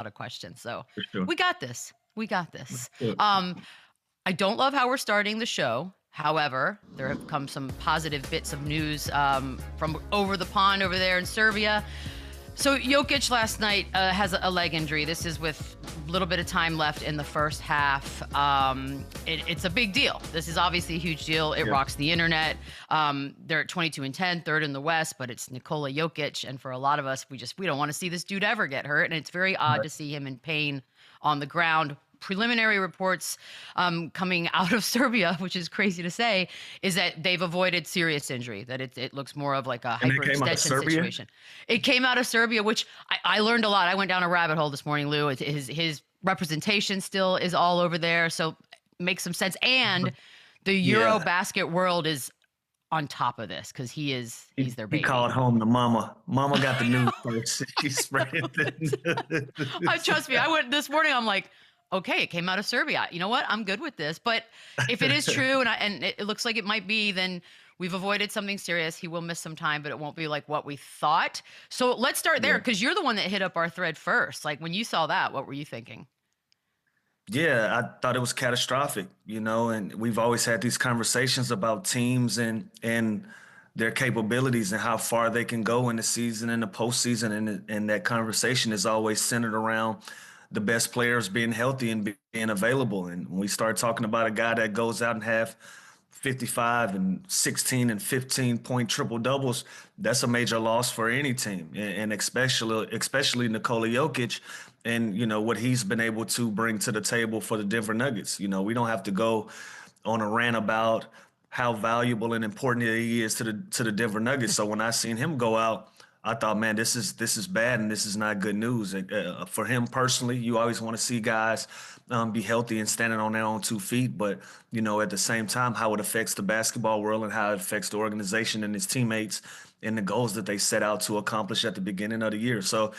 of questions. So For sure. we got this. We got this. Yeah. I don't love how we're starting the show. However, there have come some positive bits of news from over the pond over there in Serbia. So Jokic last night has a leg injury. This is with a little bit of time left in the first half. It's a big deal. This is obviously a huge deal. It rocks the internet. They're at 22-10, third in the West, but it's Nikola Jokic. And for a lot of us, we don't want to see this dude ever get hurt. And it's very odd to see him in pain on the ground. Preliminary reports coming out of Serbia, which is crazy to say, is that they've avoided serious injury, that it looks more of like a hyperextension situation. It came out of Serbia, which I learned a lot. I went down a rabbit hole this morning, Lou. His representation still is all over there, so makes some sense. And the Eurobasket world is on top of this because he's their baby. He called home to mama. Mama got the news first. She spread it. Trust me, I went this morning, I'm like, okay, it came out of Serbia. You know what? I'm good with this. But if it is true, and it looks like it might be, then we've avoided something serious. He will miss some time, but it won't be like what we thought. So let's start there, because you're the one that hit up our thread first. Like, when you saw that, what were you thinking? Yeah, I thought it was catastrophic, and we've always had these conversations about teams and their capabilities and how far they can go in the season and the postseason. And that conversation is always centered around the best players being healthy and being available. And when we start talking about a guy that goes out and have 55 and 16 and 15 point triple doubles, that's a major loss for any team, and especially Nikola Jokic and what he's been able to bring to the table for the Denver Nuggets. We don't have to go on a rant about how valuable and important he is to the Denver Nuggets. So when I seen him go out, I thought, man, this is bad, and this is not good news. For him personally, you always want to see guys be healthy and standing on their own 2 feet. But, at the same time, how it affects the basketball world and how it affects the organization and his teammates and the goals that they set out to accomplish at the beginning of the year. So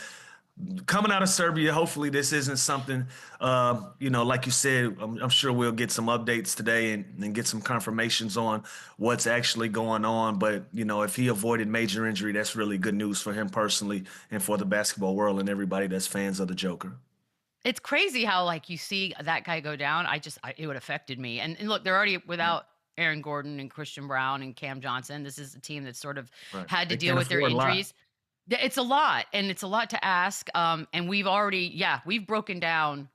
coming out of Serbia, hopefully this isn't something, like you said, I'm sure we'll get some updates today and get some confirmations on what's actually going on. But, if he avoided major injury, that's really good news for him personally and for the basketball world and everybody that's fans of the Joker. It's crazy how, like, you see that guy go down. It would affected me. And look, they're already without Aaron Gordon and Christian Brown and Cam Johnson. This is a team that sort of had to deal with their injuries. It's a lot, and it's a lot to ask. And we've broken down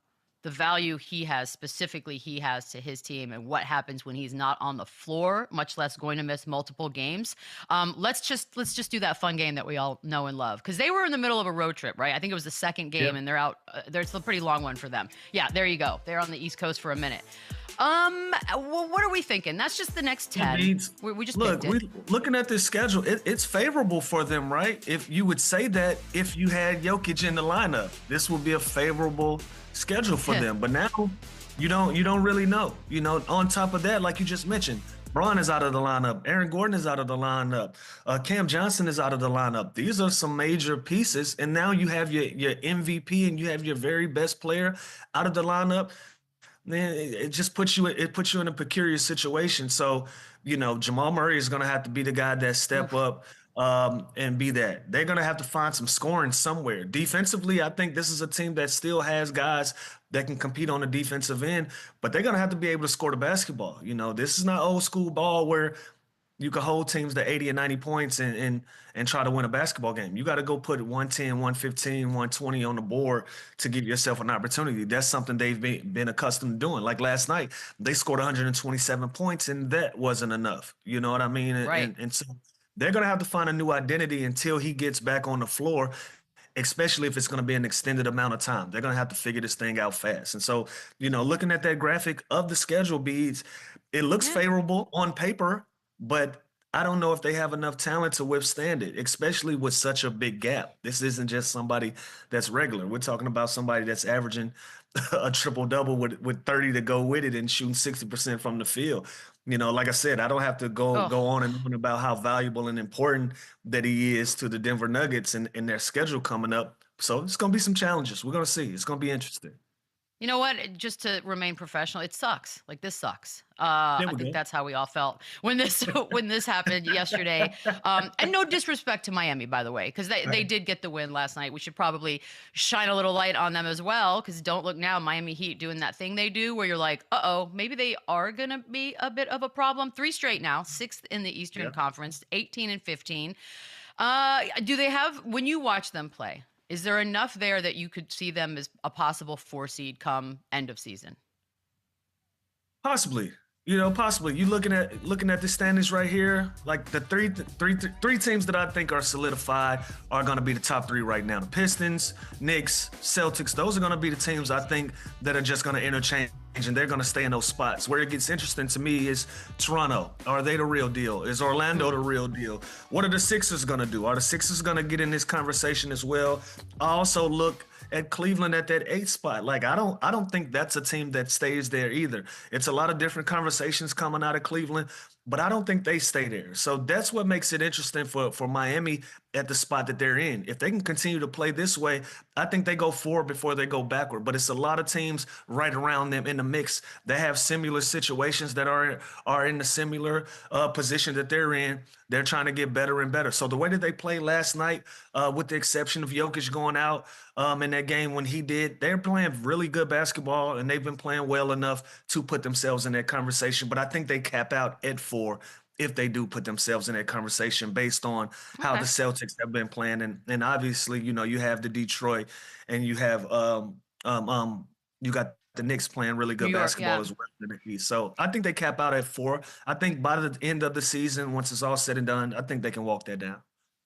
the value he has to his team and what happens when he's not on the floor, much less going to miss multiple games. Let's just do that fun game that we all know and love, because they were in the middle of a road trip, right? I think it was the second game, and they're out. There's a pretty long one for them. Yeah, there you go. They're on the East Coast for a minute. Well, what are we thinking? That's just the next 10. We just look. Looking at this schedule, it's favorable for them, right? If you would say that if you had Jokic in the lineup, this would be a favorable schedule for them. But now, you don't really know. On top of that, like you just mentioned, Braun is out of the lineup. Aaron Gordon is out of the lineup. Cam Johnson is out of the lineup. These are some major pieces, and now you have your MVP and you have your very best player out of the lineup. Man, it just puts you in a precarious situation. So, Jamal Murray is going to have to be the guy that step up and be that. They're going to have to find some scoring somewhere. Defensively, I think this is a team that still has guys that can compete on the defensive end, but they're going to have to be able to score the basketball. This is not old school ball where you can hold teams to 80 and 90 points and try to win a basketball game. You got to go put 110, 115, 120 on the board to give yourself an opportunity. That's something they've been accustomed to doing. Like last night, they scored 127 points, and that wasn't enough. You know what I mean? Right. And so they're going to have to find a new identity until he gets back on the floor, especially if it's going to be an extended amount of time. They're going to have to figure this thing out fast. And so, looking at that graphic of the schedule, Beads, it looks favorable on paper, but I don't know if they have enough talent to withstand it, especially with such a big gap. This isn't just somebody that's regular. We're talking about somebody that's averaging a triple-double with 30 to go with it and shooting 60% from the field. Like I said, I don't have to go on and on about how valuable and important that he is to the Denver Nuggets and their schedule coming up. So it's going to be some challenges. We're going to see. It's going to be interesting. You know what? Just to remain professional, it sucks. Like this sucks. There I we think go. that's how we all felt when this when this happened yesterday. And no disrespect to Miami, by the way, because they Right. did get the win last night. We should probably shine a little light on them as well. Because don't look now, Miami Heat doing that thing they do, where you're like, oh, maybe they are gonna be a bit of a problem. Three straight now, sixth in the Eastern Yeah. Conference, 18-15. Do they have when you watch them play? Is there enough there that you could see them as a possible 4 seed come end of season? Possibly. Possibly. You looking at the standings right here, like the three teams that I think are solidified are going to be the top three right now. The Pistons, Knicks, Celtics. Those are going to be the teams I think that are just going to interchange and they're going to stay in those spots. Where it gets interesting to me is Toronto. Are they the real deal? Is Orlando the real deal? What are the Sixers going to do? Are the Sixers going to get in this conversation as well? I also look at Cleveland at that 8th spot. Like I don't think that's a team that stays there either. It's a lot of different conversations coming out of Cleveland, but I don't think they stay there. So that's what makes it interesting for Miami at the spot that they're in. If they can continue to play this way, I think they go forward before they go backward. But it's a lot of teams right around them in the mix that have similar situations that are in the similar position that they're in. They're trying to get better and better. So the way that they played last night, with the exception of Jokic going out in that game when he did, they're playing really good basketball and they've been playing well enough to put themselves in that conversation. But I think they cap out at 4 if they do put themselves in that conversation based on how the Okay. Celtics have been playing. And obviously, you have the Detroit and you got the Knicks playing really New good York, basketball yeah. as well in the East. So I think they cap out at 4. I think by the end of the season, once it's all said and done, I think they can walk that down.